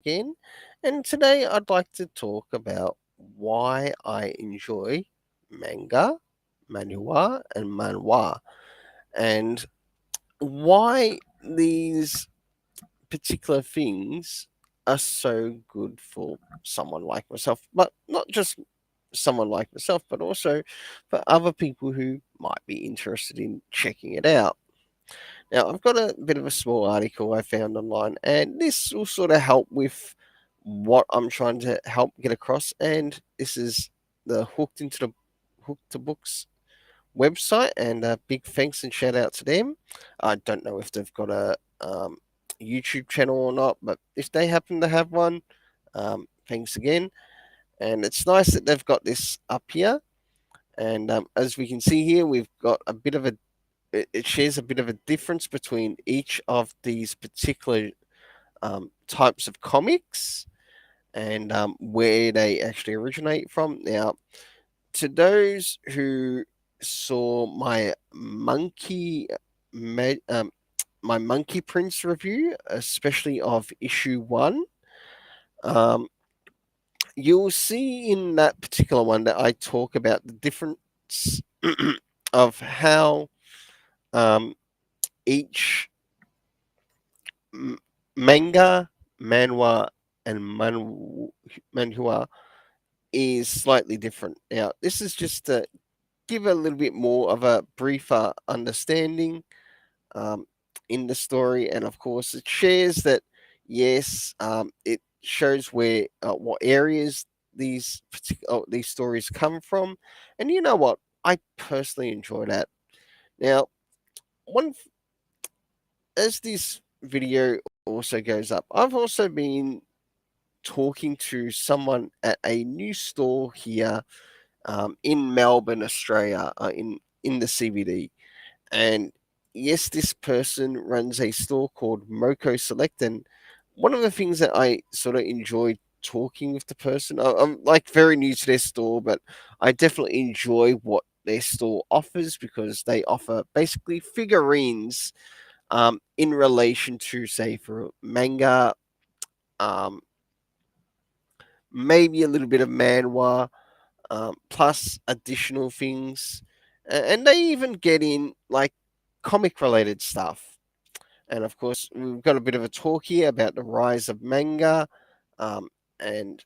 again, and today I'd like to talk about why I enjoy manga, manhua, and manhwa, and why these particular things are so good for someone like myself, but not just someone like myself, but also for other people who might be interested in checking it out. Now, I've got a bit of a small article I found online, and this will sort of help with what I'm trying to help get across. And this is the Hook to Books website, and big thanks and shout out to them. I don't know if they've got a YouTube channel or not, but if they happen to have one, thanks again. And it's nice that they've got this up here. And as we can see here, we've got a bit of a it shares a bit of a difference between each of these particular types of comics and where they actually originate from. Now, to those who saw ma- um, my Monkey Prince review, especially of issue one, um, you'll see in that particular one that I talk about the difference of how um, each m- manga, manhwa, and manhua is slightly different. Now, this is just to give a little bit more of a briefer understanding um, in the story, and of course, it shares that yes, it shows where what areas these stories come from, and you know what, I personally enjoy that. Now, one as this video also goes up, I've also been talking to someone at a new store here in Melbourne, Australia, in the CBD. And yes, this person runs a store called Moko Select, and one of the things that I sort of enjoy talking with the person, I'm like very new to their store, but I definitely enjoy what their store offers because they offer basically figurines in relation to, say, for manga, um, maybe a little bit of manhwa, plus additional things. And they even get in like comic related stuff. And of course, we've got a bit of a talk here about the rise of manga. And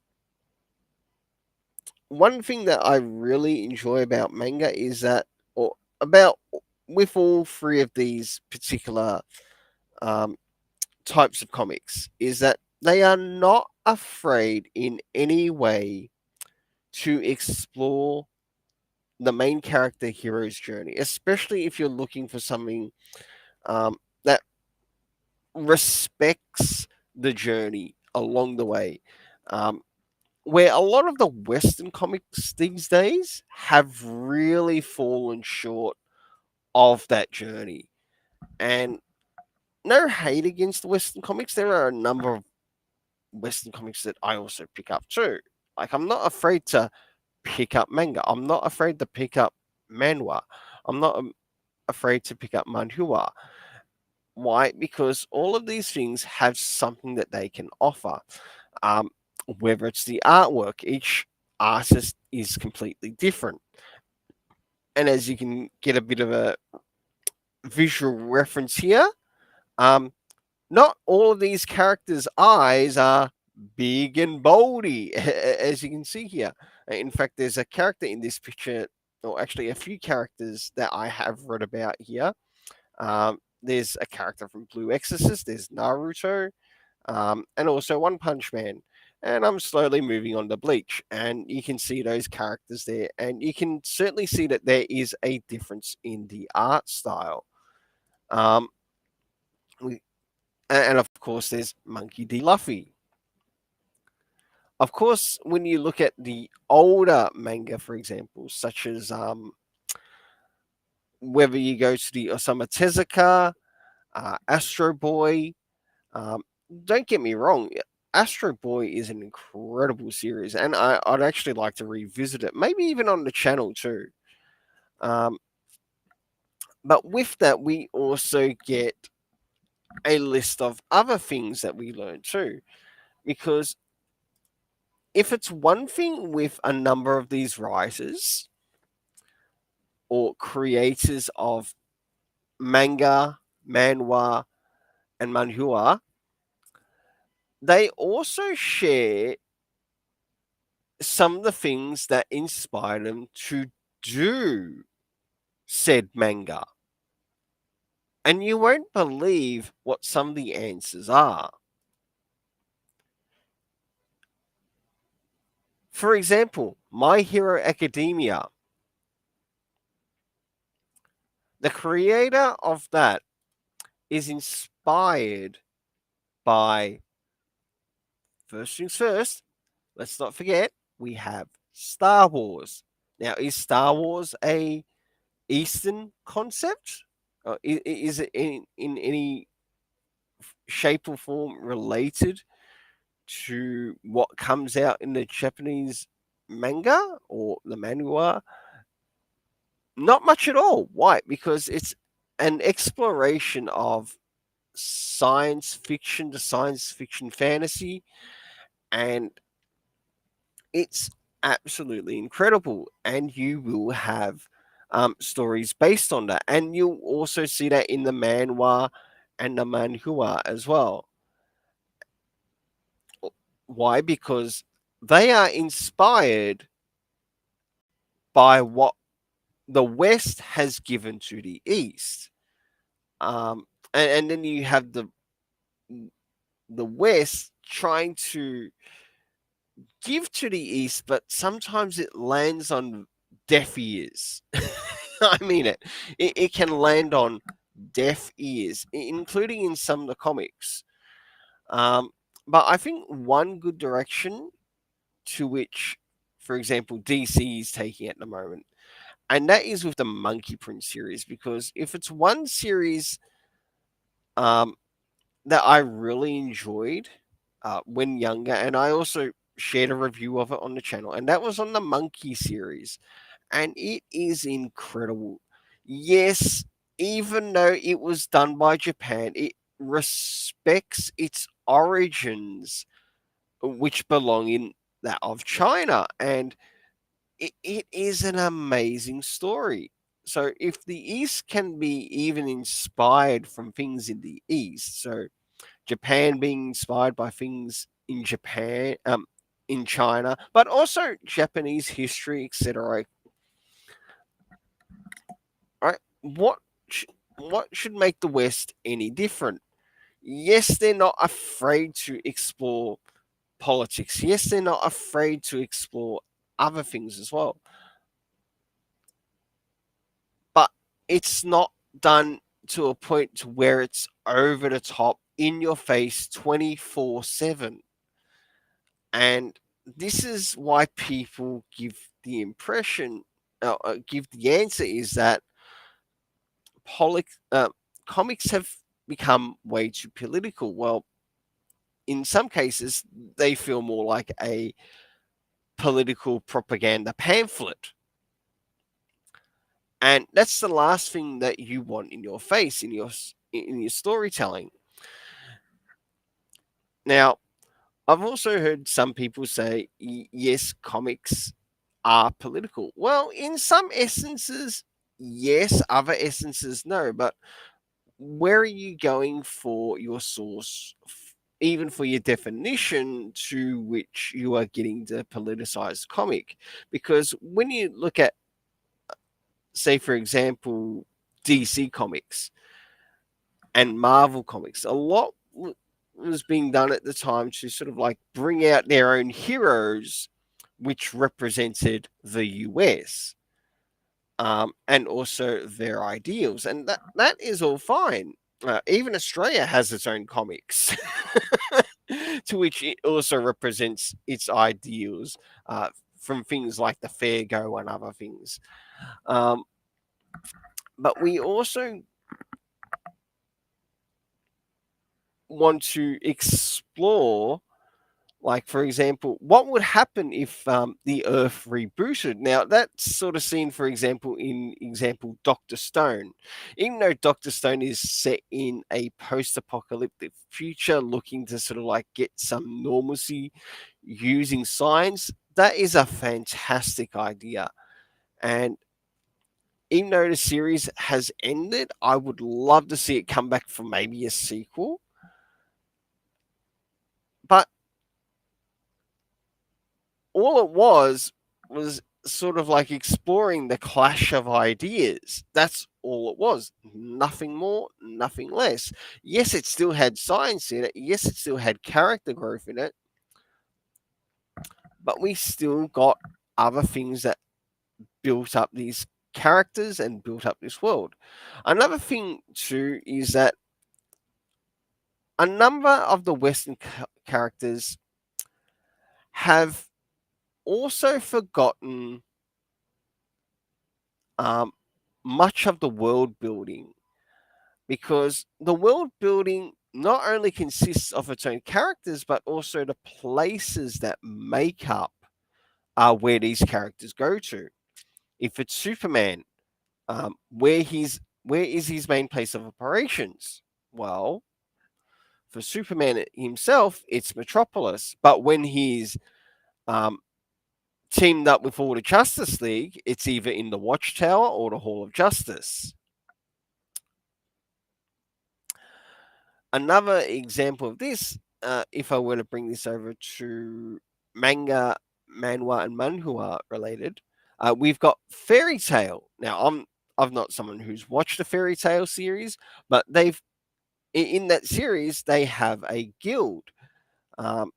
one thing that I really enjoy about manga is that, or about with all three of these particular um, types of comics, is that they are not afraid in any way to explore the main character hero's journey, especially if you're looking for something that respects the journey along the way. Um, where a lot of the Western comics these days have really fallen short of that journey. And no hate against the Western comics, there are a number of Western comics that I also pick up too. Like, I'm not afraid to pick up manga, I'm not afraid to pick up manhwa, I'm not afraid to pick up manhua. Why? Because all of these things have something that they can offer. Um, whether it's the artwork, each artist is completely different. And as you can get a bit of a visual reference here, um, not all of these characters' eyes are big and boldy, as you can see here. In fact, there's a character in this picture, or actually a few characters that I have read about here. There's a character from Blue Exorcist, there's Naruto, and also One Punch Man. And I'm slowly moving on to Bleach, and you can see those characters there, and you can certainly see that there is a difference in the art style. Um, we, and of course, there's Monkey D. Luffy. Of course, when you look at the older manga, for example, such as whether you go to the Osamu Tezuka, Astro Boy, Um, don't get me wrong, Astro Boy is an incredible series, and I'd actually like to revisit it, maybe even on the channel too. Um, but with that, we also get a list of other things that we learn too. because if it's one thing with a number of these writers or creators of manga, manhwa, and manhua, they also share some of the things that inspire them to do said manga. And you won't believe what some of the answers are. For example, My Hero Academia. The creator of that is inspired by, first things first, let's not forget, we have Star Wars. Now, is Star Wars a Eastern concept? Is it in any shape or form related to what comes out in the Japanese manga or the manhwa? Not much at all. Why? Because it's an exploration of science fiction to science fiction fantasy, and it's absolutely incredible. And you will have stories based on that, and you'll also see that in the manhwa and the manhua as well. Why? Because they are inspired by what the West has given to the East. And then you have the West trying to give to the East, but sometimes it lands on deaf ears. I mean it. It can land on deaf ears, including in some of the comics. Um, but I think one good direction to which, for example, DC is taking at the moment, and that is with the Monkey Prince series, because if it's one series um, that I really enjoyed when younger, and I also shared a review of it on the channel, and that was on the Monkey series, and it is incredible. Yes, even though it was done by Japan, it respects its origins, which belong in that of China, and it is an amazing story. So, if the East can be even inspired from things in the East, so Japan being inspired by things in Japan, in China, but also Japanese history, etc. Right? What should make the West any different? Yes, they're not afraid to explore politics. Yes, they're not afraid to explore other things as well. But it's not done to a point to where it's over the top, in your face, 24/7. And this is why people give the impression, give the answer is that poli- uh, comics have become way too political. Well, in some cases, they feel more like a political propaganda pamphlet. And that's the last thing that you want in your face, in your storytelling. Now, I've also heard some people say, yes, comics are political. Well, in some essences, yes, other essences, no. But where are you going for your source, even for your definition to which you are getting the politicized comic? Because when you look at, say, for example, DC Comics and Marvel Comics, a lot was being done at the time to sort of like bring out their own heroes, which represented the US, and also their ideals. And that is all fine. Even Australia has its own comics, to which it also represents its ideals from things like the Fair Go and other things. Um, but we also want to explore Like, for example, what would happen if the Earth rebooted? Now, that's sort of seen, for example, in example Doctor Stone. Even though Doctor Stone is set in a post-apocalyptic future, looking to sort of like get some normalcy using science, that is a fantastic idea. And even though the series has ended, I would love to see it come back for maybe a sequel. But all it was sort of like exploring the clash of ideas. That's all it was. Nothing more, nothing less. Yes, it still had science in it. Yes, it still had character growth in it. But we still got other things that built up these characters and built up this world. Another thing, too, is that a number of the Western characters have also forgotten um, much of the world building, because the world building not only consists of its own characters but also the places that make up where these characters go to. If it's Superman, where is his main place of operations? Well, for Superman himself, it's Metropolis. But when he's um, teamed up with all the Justice League, it's either in the Watchtower or the Hall of Justice. Another example of this, if I were to bring this over to manga, manhwa, and manhua related, we've got Fairy Tale. Now, I've not someone who's watched the Fairy Tale series, but in that series they have a guild. Um,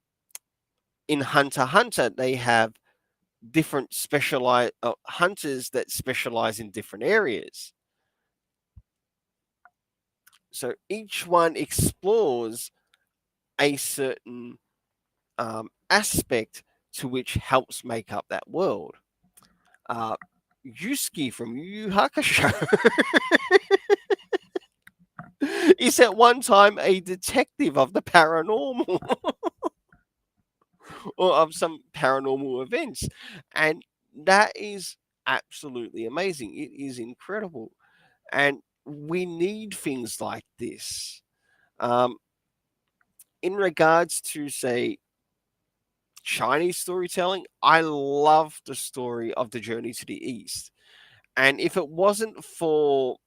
in Hunter x Hunter, they have different specialized hunters that specialize in different areas. So each one explores a certain aspect to which helps make up that world. Uh, Yusuke from Yu Yu Hakusho is at one time a detective of the paranormal or of some paranormal events. And that is absolutely amazing. It is incredible. And we need things like this. Um, in regards to, say, Chinese storytelling, I love the story of the Journey to the East. And if it wasn't for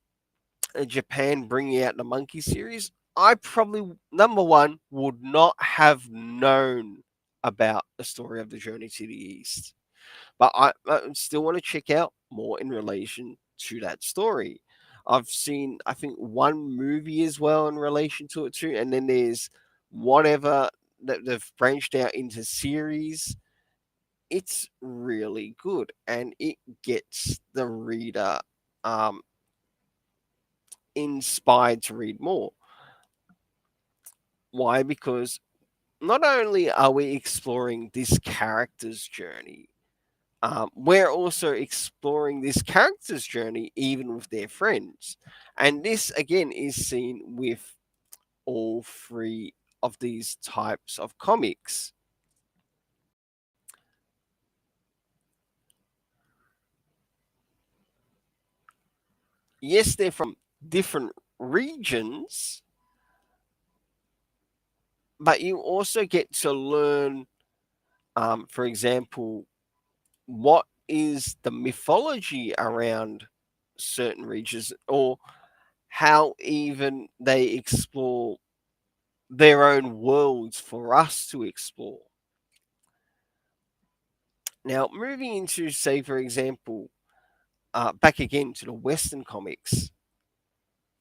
Japan bringing out the Monkey series, I probably, number one, would not have known about the story of the Journey to the East. But I still want to check out more in relation to that story. I've seen, I think, one movie as well in relation to it too, and then there's whatever that they've branched out into series. It's really good, and it gets the reader um, inspired to read more. Why? Because not only are we exploring this character's journey, we're also exploring this character's journey even with their friends. And this, again, is seen with all three of these types of comics. Yes, they're from different regions, but you also get to learn, for example, what is the mythology around certain regions, or how even they explore their own worlds for us to explore. Now, moving into, say, for example, back again to the Western comics,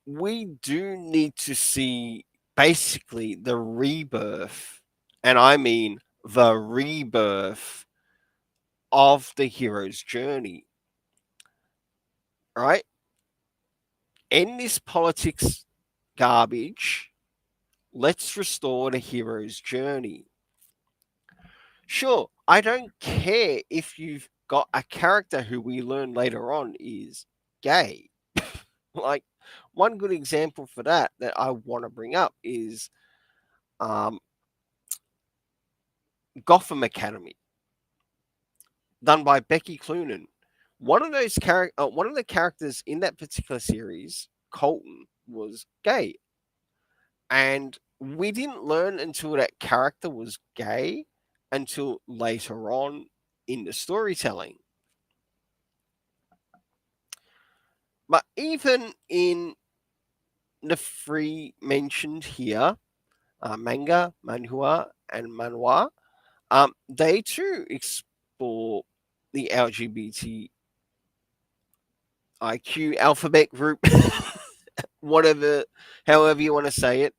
we do need to see basically the rebirth, and I mean the rebirth of the hero's journey, right? End this politics garbage. Let's restore the hero's journey. Sure, I don't care if you've got a character who we learn later on is gay. Like, one good example for that I want to bring up is um, Gotham Academy, done by Becky Cloonan. One of the characters in that particular series, Colton, was gay, and we didn't learn until that character was gay until later on in the storytelling. But even in the three mentioned here, Manga, Manhua, and Manwha, they too explore the LGBTIQ alphabet group, whatever, however you want to say it.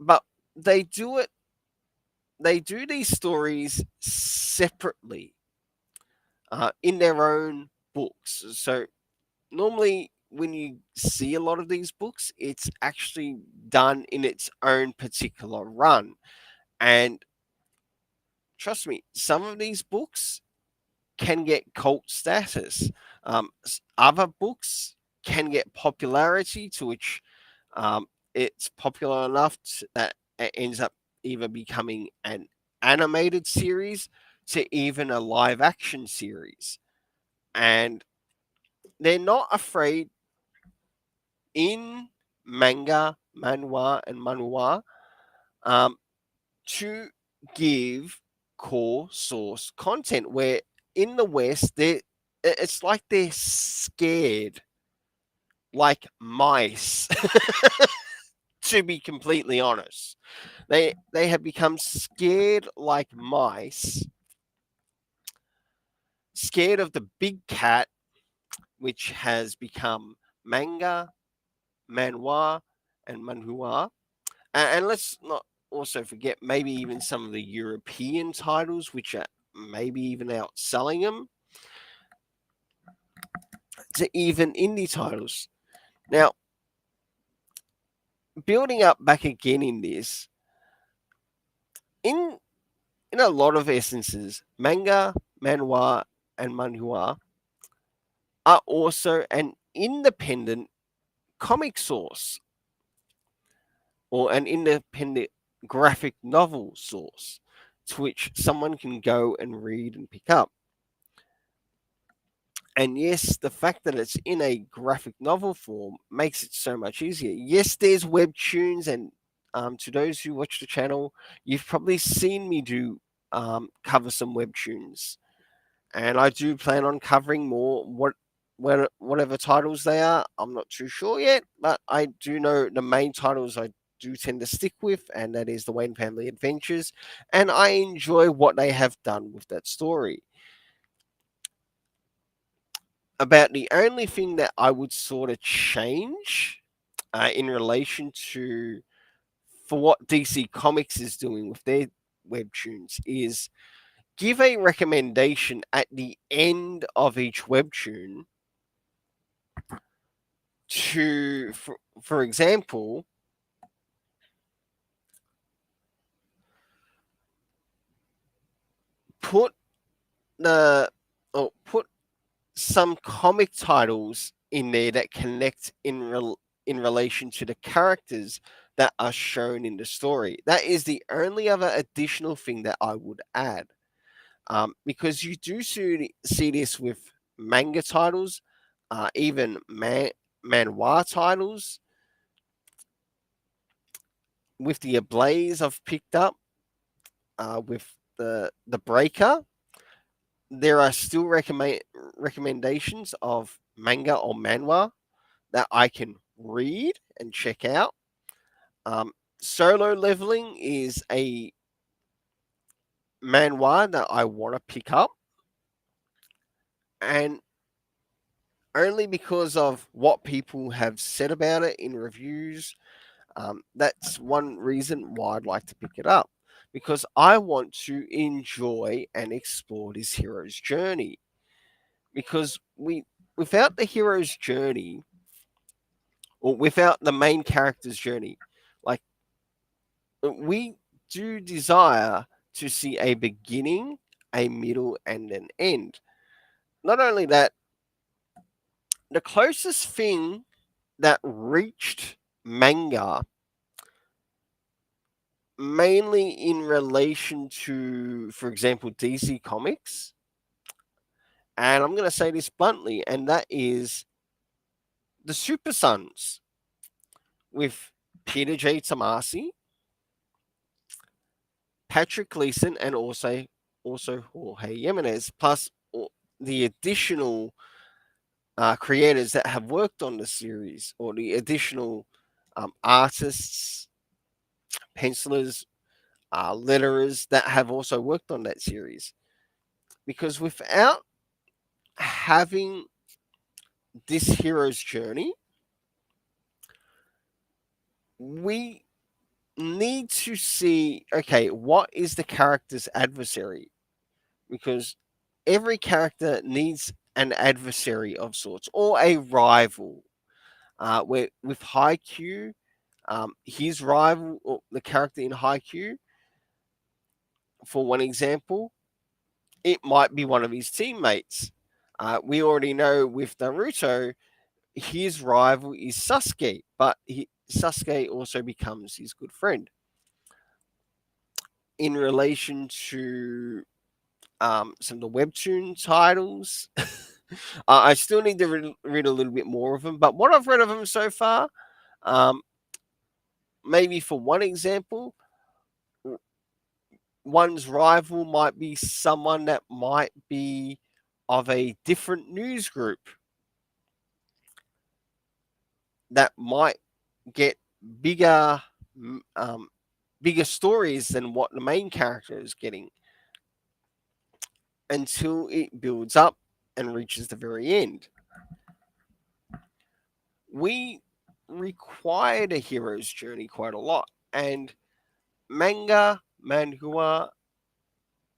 But they do it. They do these stories separately in their own books. So normally, when you see a lot of these books, it's actually done in its own particular run. And trust me, some of these books can get cult status. Other books can get popularity to which it's popular enough that it ends up either becoming an animated series to even a live action series. And they're not afraid in manga, manhwa, and manhwa um, to give core source content where in the West it's like they're scared like mice to be completely honest. They have become scared like mice, scared of the big cat which has become manga, manhwa, and manhua. And let's not also forget maybe even some of the European titles, which are maybe even outselling them to even indie titles. Now, building up back again in this, in in a lot of essences, manga, manhwa, and manhua are also an independent comic source or an independent graphic novel source to which someone can go and read and pick up. And yes, the fact that it's in a graphic novel form makes it so much easier. Yes, there's webtoons, and to those who watch the channel, you've probably seen me do cover some webtoons, and I do plan on covering more. Whatever titles they are, I'm not too sure yet, but I do know the main titles I do tend to stick with, and that is the Wayne Family Adventures, and I enjoy what they have done with that story. About the only thing that I would sort of change in relation to for what DC Comics is doing with their webtoons is give a recommendation at the end of each webtoon to, for example, put the or put some comic titles in there that connect in relation to the characters that are shown in the story. That is the only other additional thing that I would add, because you do see this with manga titles, even manhwa titles. With the ablaze I've picked up, with the breaker, there are still recommendations of manga or manhwa that I can read and check out. Um, Solo leveling is a manhwa that I want to pick up, and only because of what people have said about it in reviews. That's one reason why I'd like to pick it up, because I want to enjoy and explore this hero's journey. Because without the hero's journey, or without the main character's journey, like we do desire to see a beginning, a middle, and an end. Not only that, the closest thing that reached manga mainly in relation to, for example, DC Comics. And I'm going to say this bluntly, and that is the Super Sons with Peter J. Tomasi, Patrick Gleason, and also Jorge Jimenez, plus the additional creators that have worked on the series, or the additional artists, pencilers, letterers that have also worked on that series. Because without having this hero's journey, we need to see, okay, what is the character's adversary? Because every character needs an adversary of sorts or a rival. Where with Haikyuu, his rival, or the character in Haikyuu, for one example, it might be one of his teammates. We already know with Naruto, his rival is Sasuke, but Sasuke also becomes his good friend. In relation to some of the webtoon titles, I still need to read a little bit more of them, but what I've read of them so far, um, maybe for one example, one's rival might be someone that might be of a different news group that might get bigger bigger stories than what the main character is getting, until it builds up and reaches the very end. We required a hero's journey quite a lot, and manga, manhua,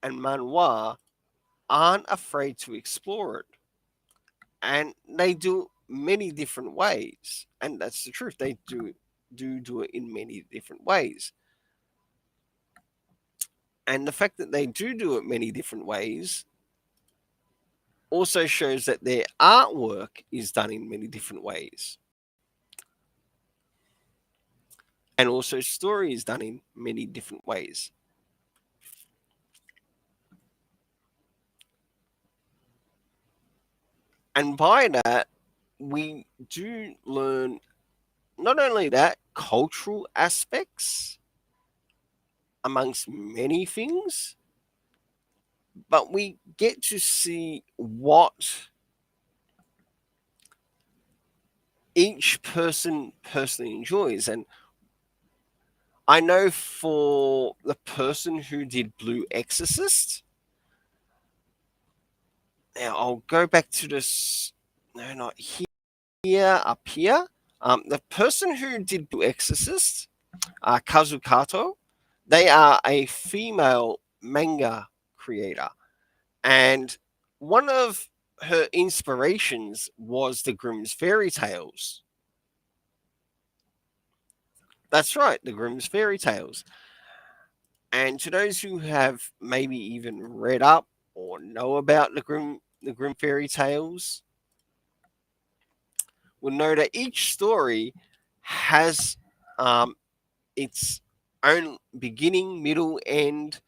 and manhwa aren't afraid to explore it, and they do many different ways, and that's the truth. They do it in many different ways, and the fact that they do it many different ways also shows that their artwork is done in many different ways, and also story is done in many different ways. And by that, we do learn not only that, cultural aspects amongst many things, but we get to see what each person personally enjoys. And I know for the person who did Blue Exorcist, now I'll go back to this. No, not here, up here. The person who did Blue Exorcist, Kazukato, they are a female manga creator. And one of her inspirations was the Grimm's fairy tales. That's right, the Grimm's fairy tales. And to those who have maybe even read up or know about the Grimm fairy tales, will know that each story has its own beginning, middle, end.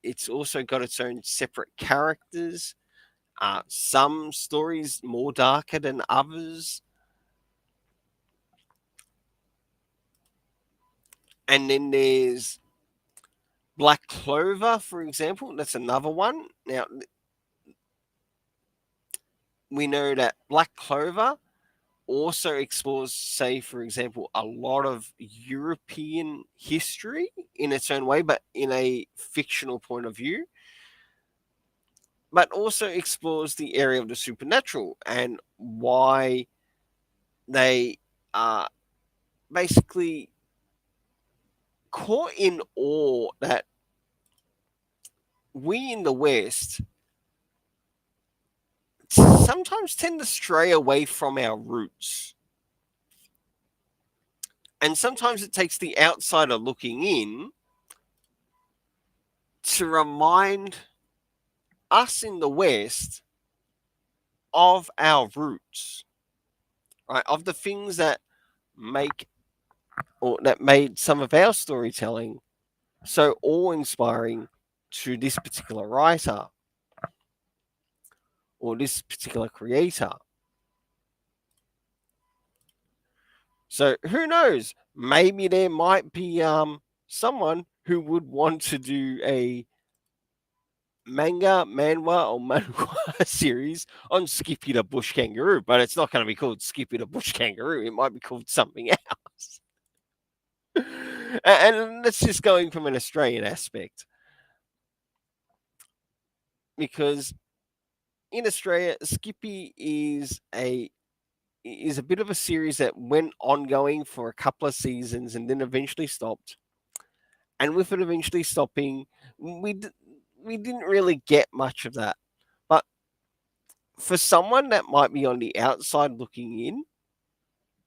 It's also got its own separate characters. Some stories more darker than others. And then there's Black Clover, for example. That's another one. Now, we know that Black Clover also explores, say, for example, a lot of European history in its own way, but in a fictional point of view, but also explores the area of the supernatural and why they are basically caught in awe that we in the West sometimes tend to stray away from our roots. And sometimes it takes the outsider looking in to remind us in the West of our roots, right? Of the things that make or that made some of our storytelling so awe-inspiring to this particular writer or this particular creator. So who knows? Maybe there might be someone who would want to do a manga, manhwa, or manhwa series on Skippy the Bush Kangaroo, but it's not going to be called Skippy the Bush Kangaroo. It might be called something else. And that's just going from an Australian aspect, because in Australia, Skippy is a bit of a series that went ongoing for a couple of seasons and then eventually stopped. And with it eventually stopping, we didn't really get much of that. But for someone that might be on the outside looking in,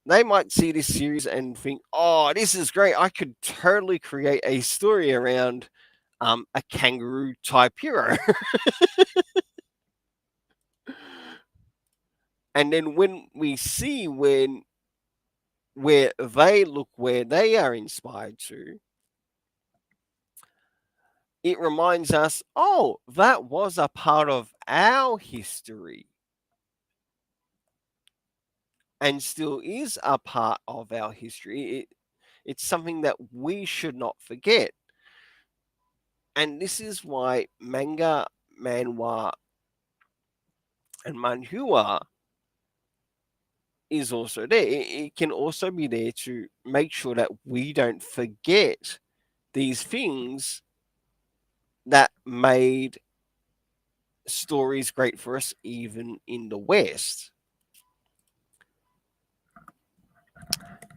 they might see this series and think, "Oh, this is great! I could totally create a story around a kangaroo type hero." And then when we see where they look, where they are inspired to, it reminds us, oh, that was a part of our history and still is a part of our history. It's something that we should not forget. And this is why manga, manhwa, and manhua is also there. It can also be there to make sure that we don't forget these things that made stories great for us, even in the West.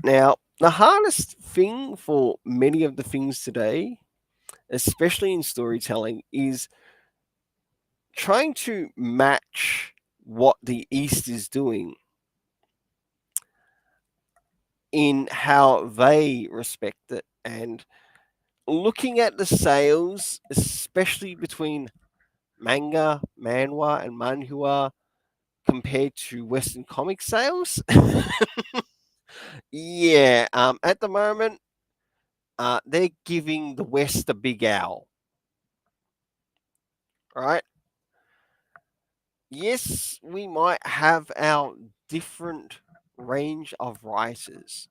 Now, the hardest thing for many of the things today, especially in storytelling, is trying to match what the East is doing in how they respect it, and looking at the sales, especially between manga, manhwa, and manhua compared to Western comic sales. Yeah, at the moment, they're giving the West a big owl. Right? Yes, we might have our different range of writers.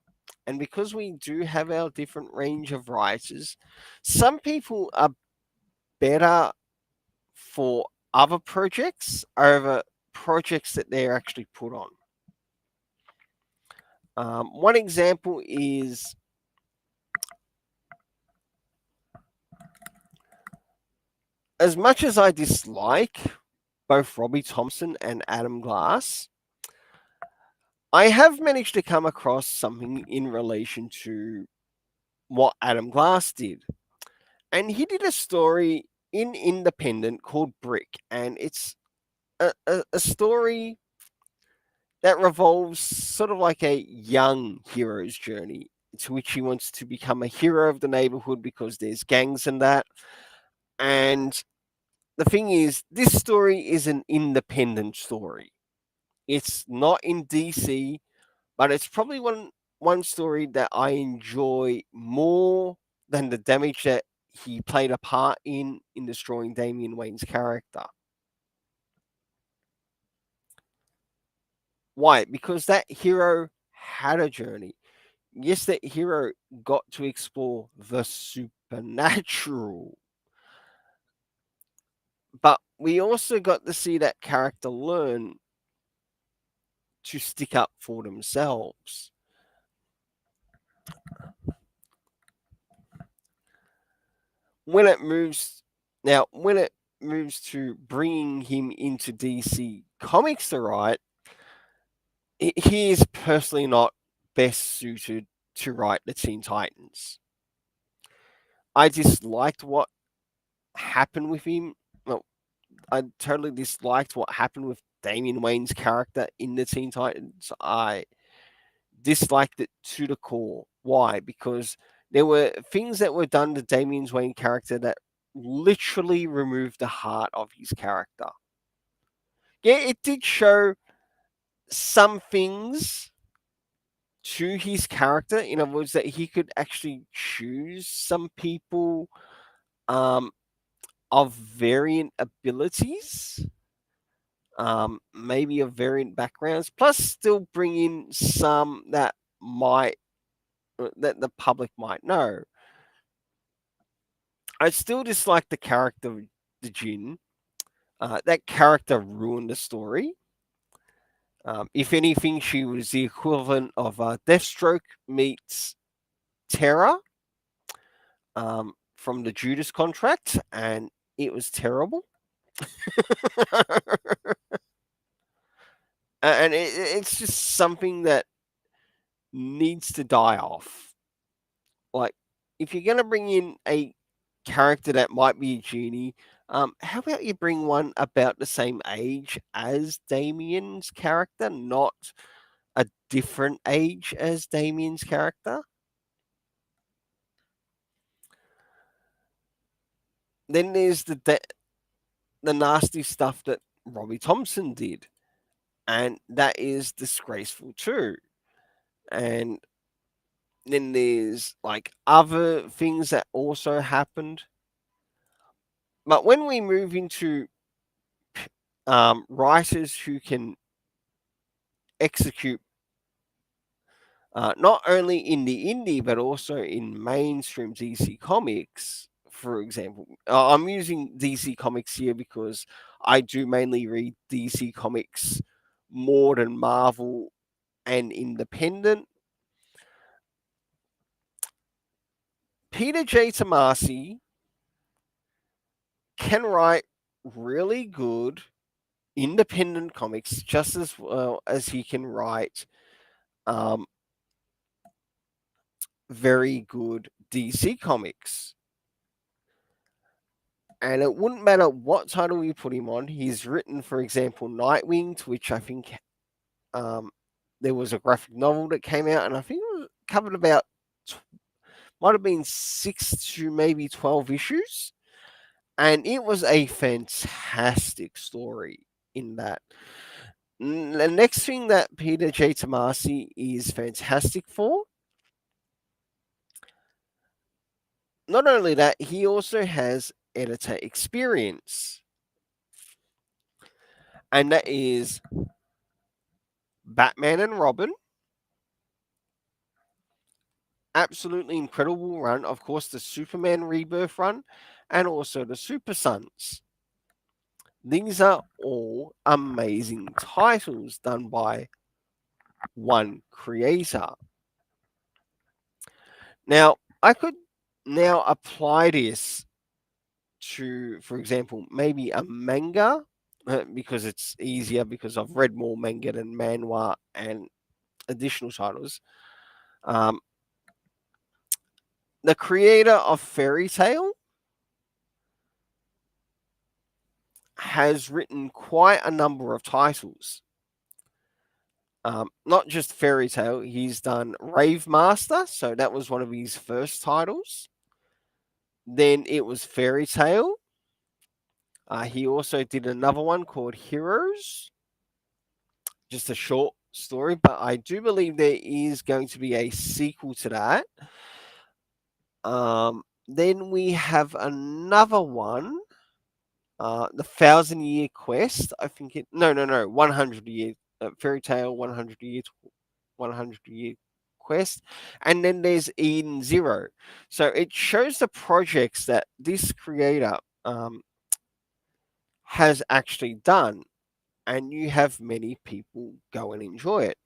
And because we do have our different range of writers, some people are better for other projects over projects that they're actually put on. One example is, as much as I dislike both Robbie Thompson and Adam Glass, I have managed to come across something in relation to what Adam Glass did. And he did a story in Independent called Brick, and it's a story that revolves sort of like a young hero's journey to which he wants to become a hero of the neighborhood because there's gangs and that. And the thing is, this story is an independent story. It's not in DC, but it's probably one story that I enjoy more than the damage that he played a part in destroying Damian Wayne's character. Why? Because that hero had a journey. Yes, that hero got to explore the supernatural, but we also got to see that character learn to stick up for themselves. When it moves when it moves to bringing him into DC Comics to write, he is personally not best suited to write the Teen Titans. I disliked what happened with him. Well, I totally disliked what happened with Damian Wayne's character in the Teen Titans. I disliked it to the core. Why? Because there were things that were done to Damian Wayne character that literally removed the heart of his character. Yeah, it did show some things to his character. In other words, that he could actually choose some people um, of variant abilities, maybe of variant backgrounds, plus still bring in some that the public might know. I still dislike the character of the Jin. That character ruined the story. If anything, she was the equivalent of Deathstroke meets Terra from the Judas contract, and it was terrible. And it's just something that needs to die off. Like, if you're going to bring in a character that might be a genie, how about you bring one about the same age as Damien's character, not a different age as Damien's character? Then there's the nasty stuff that Robbie Thompson did, and that is disgraceful too. And then there's like other things that also happened. But when we move into writers who can execute not only in the indie but also in mainstream DC Comics, for example, I'm using DC Comics here because I do mainly read DC Comics more than Marvel and independent. Peter J. Tomasi can write really good independent comics just as well as he can write um, very good DC comics. And it wouldn't matter what title you put him on. He's written, for example, Nightwing, to which I think um, there was a graphic novel that came out, and I think it was covered about, might have been 6 to maybe 12 issues. And it was a fantastic story in that. The next thing that Peter J. Tomasi is fantastic for, not only that, he also has editor experience. And that is Batman and Robin. Absolutely incredible run. Of course, the Superman Rebirth run and also the Super Sons. These are all amazing titles done by one creator. Now, I could now apply this to, for example, maybe a manga because it's easier because I've read more manga than manhwa and additional titles. Um, the creator of Fairy Tail has written quite a number of titles. Not just Fairy Tail, he's done Rave Master, so that was one of his first titles. Then it was Fairy Tail. He also did another one called Heroes, just a short story, but I do believe there is going to be a sequel to that. Then we have another one, the 1,000 Year Quest. I think it. No. 100 Year Fairy Tale, 100 Year Quest, and then there's Eden Zero. So it shows the projects that this creator has actually done, and you have many people go and enjoy it.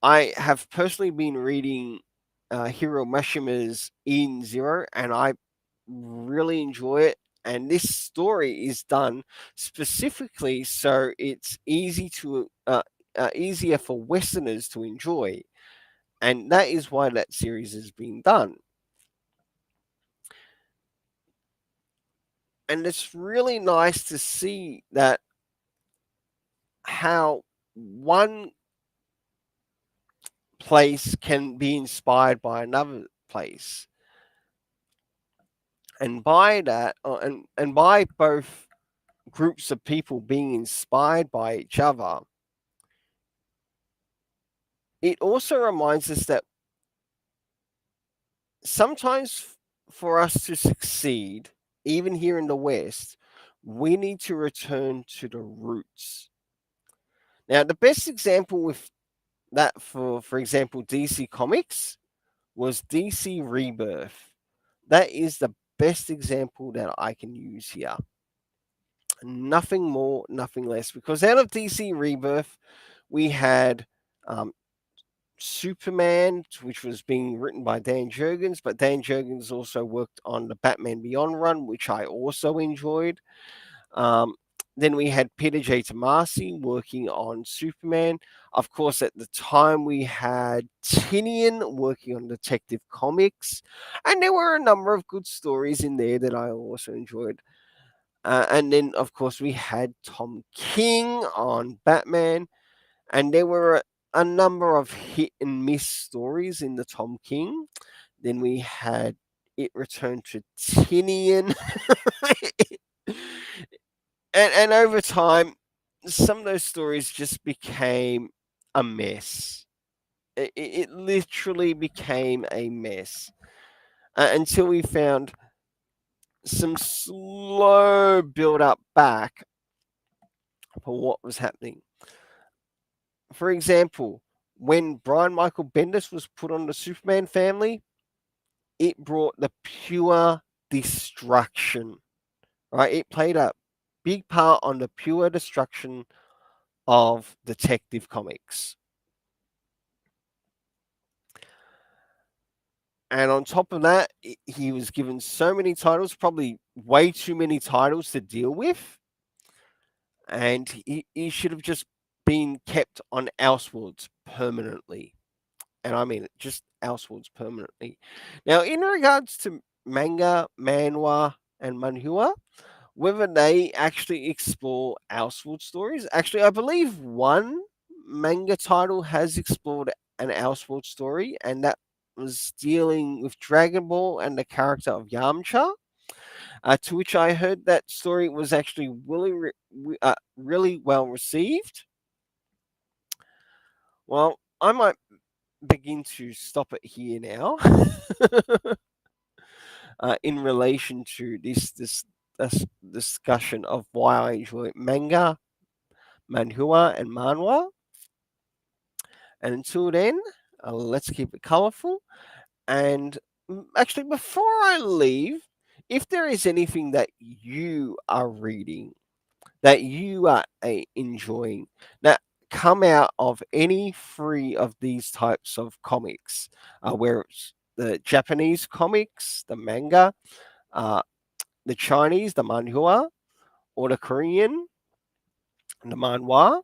I have personally been reading Hiro Mashima's In Zero, and I really enjoy it. And this story is done specifically so it's easier for Westerners to enjoy, and that is why that series has been done. And it's really nice to see that how one place can be inspired by another place, and by that and by both groups of people being inspired by each other, it also reminds us that sometimes for us to succeed, even here in the West, we need to return to the roots. Now, the best example with that, for example, DC Comics was DC Rebirth. That is the best example that I can use here. Nothing more, nothing less. Because out of DC Rebirth, we had um, Superman, which was being written by Dan Jurgens, but Dan Jurgens also worked on the Batman Beyond run, which I also enjoyed. Um, then we had Peter J. Tomasi working on Superman. Of course, at the time we had Tinian working on Detective Comics, and there were a number of good stories in there that I also enjoyed. And then, of course, we had Tom King on Batman, and there were a number of hit and miss stories in the Tom King. Then we had it returned to Tinian. And over time, some of those stories just became a mess. It literally became a mess until we found some slow build up back for what was happening. For example, when Brian Michael Bendis was put on the Superman family, it brought the pure destruction, right? It played a big part on the pure destruction of Detective Comics. And on top of that, he was given so many titles, probably way too many titles to deal with. And he should have just been kept on Elseworlds permanently. And I mean it, just Elseworlds permanently. Now, in regards to Manga, Manhwa, and Manhua, whether they actually explore Elseworld stories. Actually, I believe one manga title has explored an Elseworld story, and that was dealing with Dragon Ball and the character of Yamcha. To which I heard that story was actually really well received. Well, I might begin to stop it here now. In relation to this discussion of why I enjoy manga, Manhua, and Manwha. And until then, let's keep it colorful. And actually, before I leave, if there is anything that you are reading, that you are enjoying, that come out of any three of these types of comics, where it's the Japanese comics, the manga, uh, the Chinese, the manhua, or the Korean, the manhwa,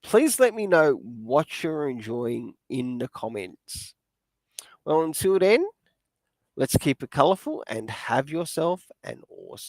please let me know what you're enjoying in the comments. Well, until then, let's keep it colorful and have yourself an